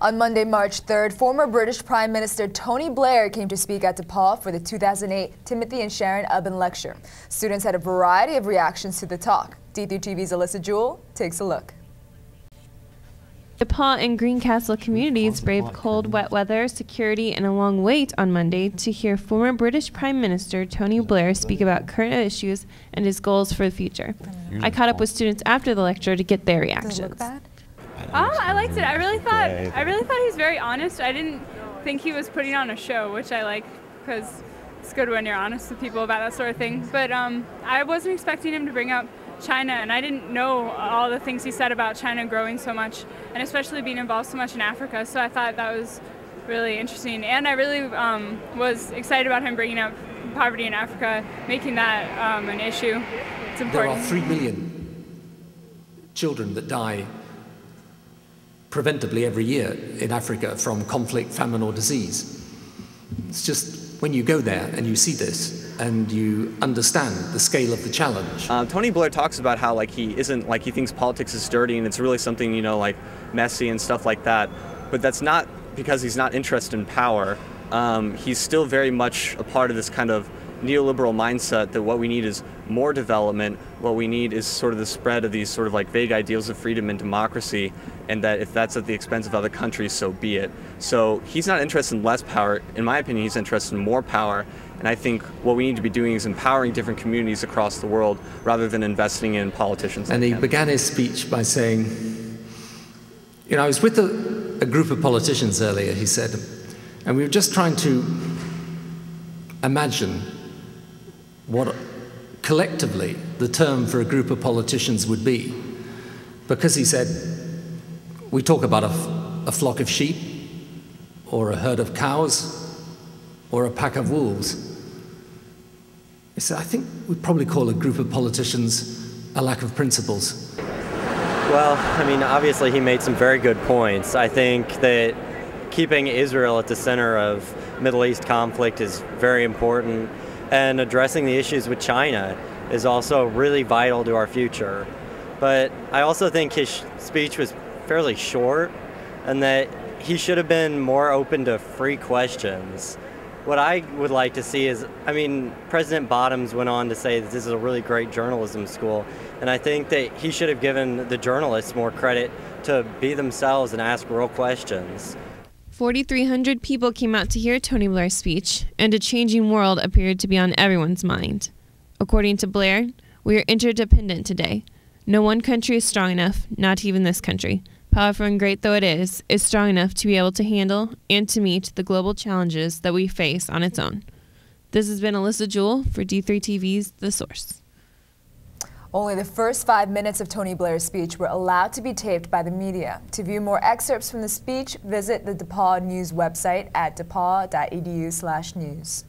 On Monday, March 3rd, former British Prime Minister Tony Blair came to speak at DePauw for the 2008 Timothy and Sharon Ubben Lecture. Students had a variety of reactions to the talk. D3 TV's Alyssa Jewell takes a look. DePauw and Greencastle communities braved cold, wet weather, security, and a long wait on Monday to hear former British Prime Minister Tony Blair speak about current issues and his goals for the future. I caught up with students after the lecture to get their reactions. Does it look bad? I liked it. I really thought he was very honest. I didn't think he was putting on a show, which I like because it's good when you're honest with people about that sort of thing. But I wasn't expecting him to bring up China, and I didn't know all the things he said about China growing so much, and especially being involved so much in Africa. So I thought that was really interesting, and I really was excited about him bringing up poverty in Africa, making that an issue. It's important. There are 3 million children that die preventably every year in Africa from conflict, famine or disease. It's just when you go there and you see this and you understand the scale of the challenge. Tony Blair talks about how he thinks politics is dirty and it's really something, messy and stuff like that. But that's not because he's not interested in power. He's still very much a part of this kind of neoliberal mindset that what we need is more development, what we need is sort of the spread of these sort of vague ideals of freedom and democracy, and that if that's at the expense of other countries, so be it. So he's not interested in less power. In my opinion, he's interested in more power, and I think what we need to be doing is empowering different communities across the world rather than investing in politicians. And he began his speech by saying, I was with a group of politicians earlier, he said, and we were just trying to imagine what collectively the term for a group of politicians would be. Because he said, we talk about a flock of sheep, or a herd of cows, or a pack of wolves. He said, I think we'd probably call a group of politicians a lack of principles. Well, obviously he made some very good points. I think that keeping Israel at the center of Middle East conflict is very important, and addressing the issues with China is also really vital to our future. But I also think his speech was fairly short, and that he should have been more open to free questions. What I would like to see is, President Bottoms went on to say that this is a really great journalism school, and I think that he should have given the journalists more credit to be themselves and ask real questions. 4,300 people came out to hear Tony Blair's speech, and a changing world appeared to be on everyone's mind. According to Blair, we are interdependent today. No one country is strong enough, not even this country, powerful and great though it is strong enough to be able to handle and to meet the global challenges that we face on its own. This has been Alyssa Jewell for D3 TV's The Source. Only the first 5 minutes of Tony Blair's speech were allowed to be taped by the media. To view more excerpts from the speech, visit the DePauw News website at depauw.edu/news.